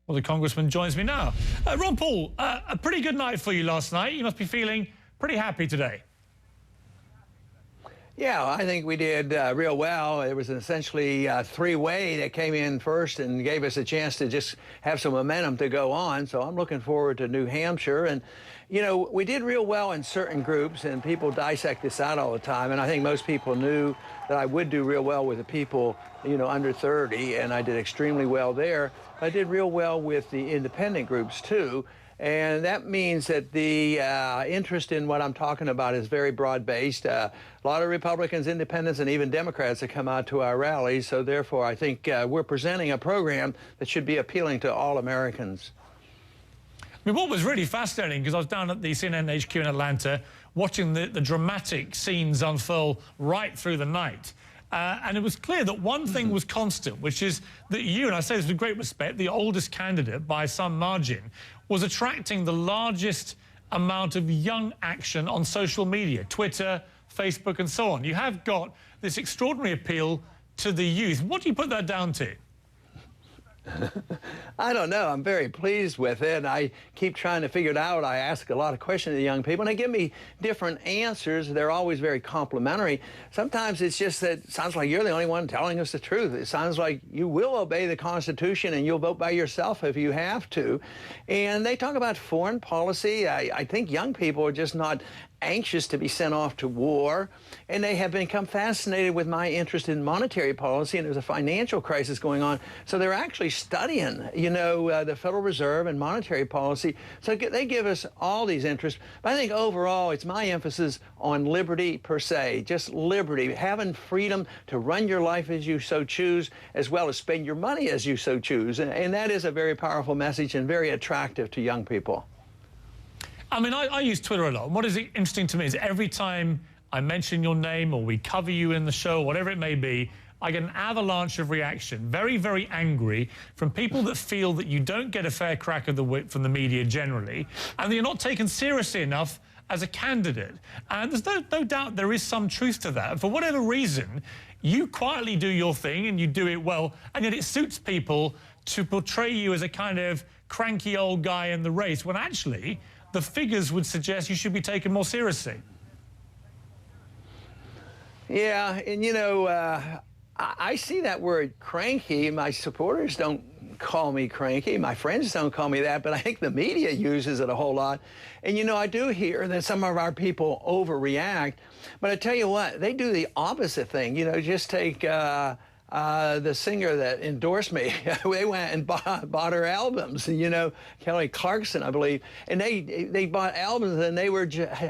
Well, the Congressman joins me now. Ron Paul, a pretty good night for you last night. You must be feeling pretty happy today. Yeah, I think we did real well. It was essentially a three-way that came in first and gave us a chance to just have some momentum to go on. So I'm looking forward to New Hampshire. And, you know, we did real well in certain groups, and people dissect this out all the time. And I think most people knew that I would do real well with the people, you know, under 30, and I did extremely well there. I did real well with the independent groups, too. And that means that the interest in what I'm talking about is very broad-based. A lot of Republicans, independents, and even Democrats that come out to our rallies. So therefore, I think we're presenting a program that should be appealing to all Americans. I mean, what was really fascinating, because I was down at the CNN HQ in Atlanta watching the dramatic scenes unfurl right through the night. And it was clear that one thing was constant, which is that you, and I say this with great respect, the oldest candidate by some margin, was attracting the largest amount of young action on social media, Twitter, Facebook, and so on. You have got this extraordinary appeal to the youth. What do you put that down to? I don't know. I'm very pleased with it. I keep trying to figure it out. I ask a lot of questions to the young people, and they give me different answers. They're always very complimentary. Sometimes it's just that it sounds like you're the only one telling us the truth. It sounds like you will obey the Constitution and you'll vote by yourself if you have to. And they talk about foreign policy. I think young people are just not anxious to be sent off to war, and they have become fascinated with my interest in monetary policy, and there's a financial crisis going on. So they're actually studying, you know, the Federal Reserve and monetary policy. So they give us all these interests. But I think overall, it's my emphasis on liberty per se, just liberty, having freedom to run your life as you so choose, as well as spend your money as you so choose. And that is a very powerful message and very attractive to young people. I mean, I use Twitter a lot. And what is interesting to me is every time I mention your name or we cover you in the show, whatever it may be, I get an avalanche of reaction, very, very angry, from people that feel that you don't get a fair crack of the whip from the media generally, and that you're not taken seriously enough as a candidate. And there's no doubt there is some truth to that. For whatever reason, you quietly do your thing and you do it well, and yet it suits people to portray you as a kind of cranky old guy in the race, when actually the figures would suggest you should be taken more seriously. Yeah, and you know, I see that word cranky. My supporters don't call me cranky. My friends don't call me that, but I think the media uses it a whole lot. And you know, I do hear that some of our people overreact, but I tell you what, they do the opposite thing. You know, just take the singer that endorsed me. They went and bought her albums, you know, Kelly Clarkson, I believe, and they bought albums, and they were,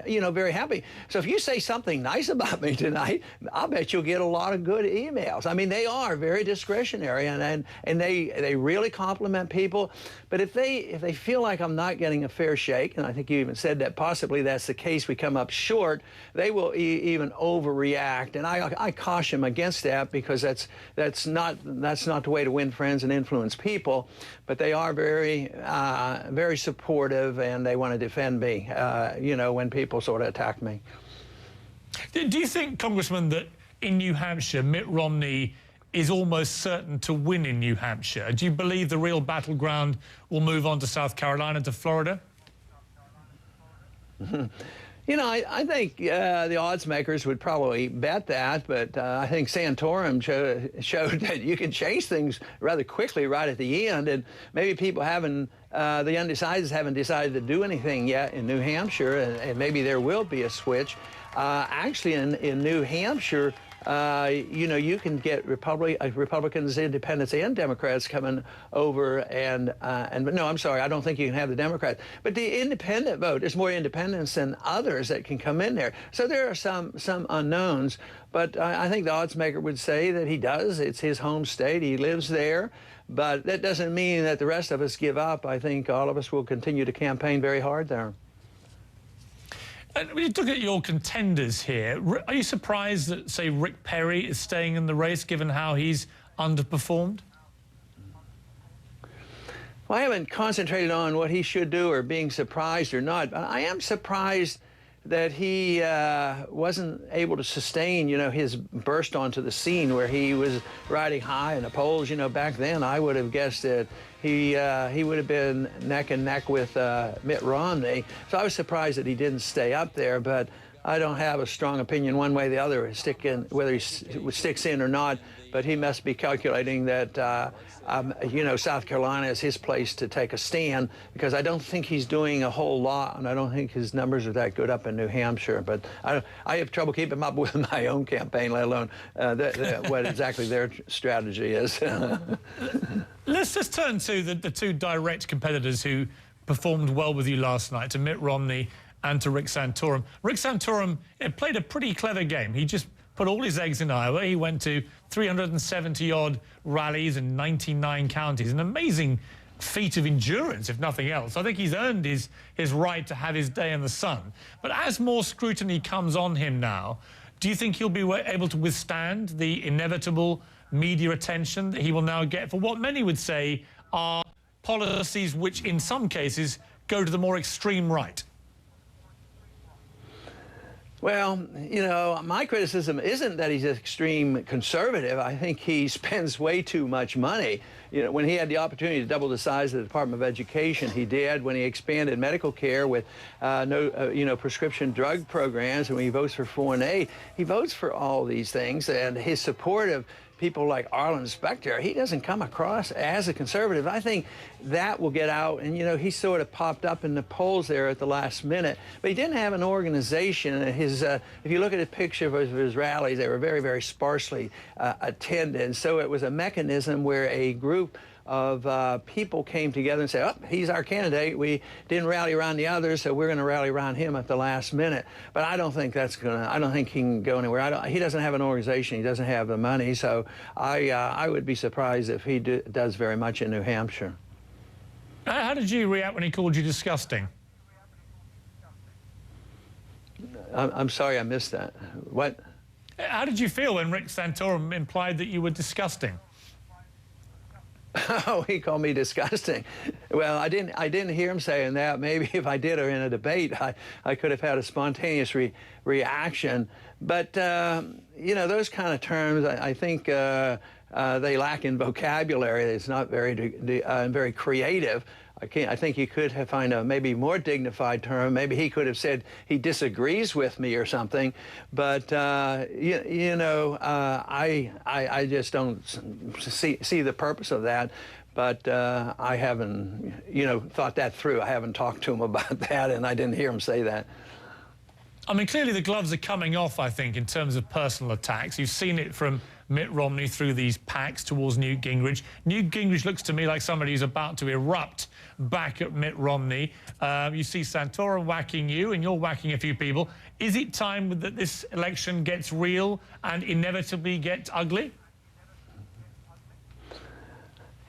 you know, very happy. So if you say something nice about me tonight, I'll bet you'll get a lot of good emails. I mean, they are very discretionary, and they really compliment people. But if they feel like I'm not getting a fair shake, and I think you even said that possibly that's the case, we come up short, they will even overreact, and I caution them against that, because that's not the way to win friends and influence people. But they are very very supportive, and they want to defend me, you know, when people sort of attack me. Do you think, Congressman, that in New Hampshire, Mitt Romney is almost certain to win in New Hampshire? Do you believe the real battleground will move on to South Carolina, to Florida? You know, I think the odds makers would probably bet that, but I think Santorum showed that you can change things rather quickly right at the end, and maybe people haven't, the undecideds haven't decided to do anything yet in New Hampshire, and maybe there will be a switch. Actually, in New Hampshire, you know, you can get Republicans, Independents, and Democrats coming over, and no, I'm sorry, I don't think you can have the Democrats. But the independent vote, there's more independents than others that can come in there. So there are some unknowns, but I think the odds maker would say that he does. It's his home state. He lives there. But that doesn't mean that the rest of us give up. I think all of us will continue to campaign very hard there. And when you look at your contenders here, are you surprised that, say, Rick Perry is staying in the race, given how he's underperformed? Well, I haven't concentrated on what he should do or being surprised or not, but I am surprised that he wasn't able to sustain, his burst onto the scene where he was riding high in the polls. Back then I would have guessed that he would have been neck and neck with Mitt Romney. So I was surprised that he didn't stay up there, but I don't have a strong opinion one way or the other, whether he sticks in or not. But he must be calculating that, South Carolina is his place to take a stand, because I don't think he's doing a whole lot, and I don't think his numbers are that good up in New Hampshire. But I have trouble keeping up with my own campaign, let alone what exactly their strategy is. Let's just turn to the two direct competitors who performed well with you last night, to Mitt Romney and to Rick Santorum. Rick Santorum played a pretty clever game. He just put all his eggs in Iowa. He went to 370-odd rallies in 99 counties. An amazing feat of endurance, if nothing else. I think he's earned his right to have his day in the sun. But as more scrutiny comes on him now, do you think he'll be able to withstand the inevitable media attention that he will now get for what many would say are policies which, in some cases, go to the more extreme right? Well, my criticism isn't that he's an extreme conservative. I think he spends way too much money. When he had the opportunity to double the size of the Department of Education, he did. When he expanded medical care with prescription drug programs, and when he votes for foreign aid, he votes for all these things. And his support of people like Arlen Specter, he doesn't come across as a conservative. I think that will get out, and he sort of popped up in the polls there at the last minute, but he didn't have an organization. If you look at a picture of his rallies, they were very, very sparsely attended. So it was a mechanism where a group of people came together and said, oh, he's our candidate. We didn't rally around the others, so we're going to rally around him at the last minute. But I don't think I don't think he can go anywhere. He doesn't have an organization. He doesn't have the money. So I would be surprised if he does very much in New Hampshire. How did you react when he called you disgusting? I'm sorry, I missed that. What? How did you feel when Rick Santorum implied that you were disgusting? Oh, he called me disgusting. Well, I didn't hear him saying that. Maybe if I did, or in a debate, I could have had a spontaneous reaction. But those kind of terms, I think they lack in vocabulary. It's not very creative. I think you could have find a maybe more dignified term. Maybe he could have said he disagrees with me or something. But I just don't see the purpose of that. But I haven't thought that through. I haven't talked to him about that, and I didn't hear him say that. I mean, clearly the gloves are coming off, I think, in terms of personal attacks. You've seen it from Mitt Romney through these packs towards Newt Gingrich. Newt Gingrich looks to me like somebody who's about to erupt back at Mitt Romney. You see Santorum whacking you, and you're whacking a few people. Is it time that this election gets real and inevitably gets ugly?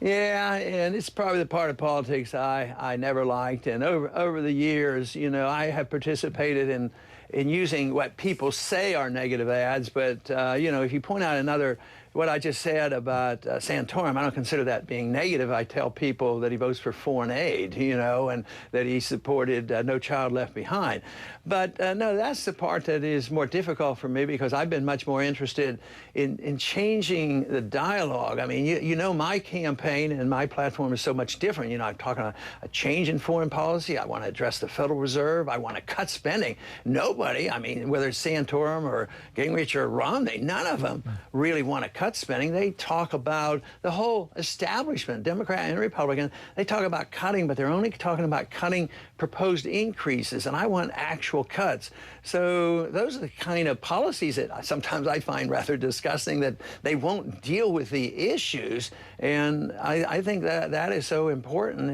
Yeah, and it's probably the part of politics I never liked. And over the years, I have participated in using what people say are negative ads. But, if you point out what I just said about Santorum, I don't consider that being negative. I tell people that he votes for foreign aid, and that he supported No Child Left Behind. But no, that's the part that is more difficult for me, because I've been much more interested in changing the dialogue. I mean, my campaign and my platform is so much different. I'm talking about a change in foreign policy. I want to address the Federal Reserve. I want to cut spending. Nobody, I mean, whether it's Santorum or Gingrich or Romney, none of them really want to cut spending. They talk about the whole establishment, Democrat and Republican. They talk about cutting, but they're only talking about cutting proposed increases, and I want actual cuts. So those are the kind of policies that sometimes I find rather disgusting, that they won't deal with the issues. And I think that is so important.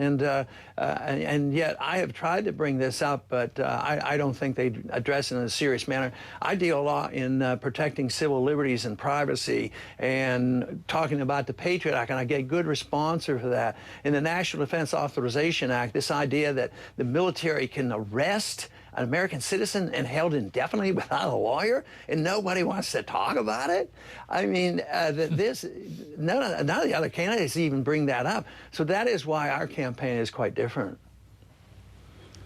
And yet I have tried to bring this up, but I don't think they address it in a serious manner. I deal a lot in protecting civil liberties and privacy, and talking about the Patriot Act, and I get good response for that. In the National Defense Authorization Act, this idea that the military can arrest an American citizen and held indefinitely without a lawyer, and nobody wants to talk about it. I mean, none of the other candidates even bring that up. So that is why our campaign is quite different.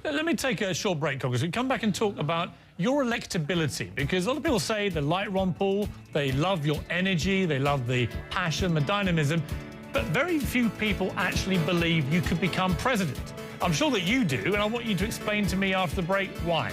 Let me take a short break, Congress. We come back and talk about your electability, because a lot of people say they like Ron Paul, they love your energy, they love the passion, the dynamism, but very few people actually believe you could become president. I'm sure that you do, and I want you to explain to me after the break why.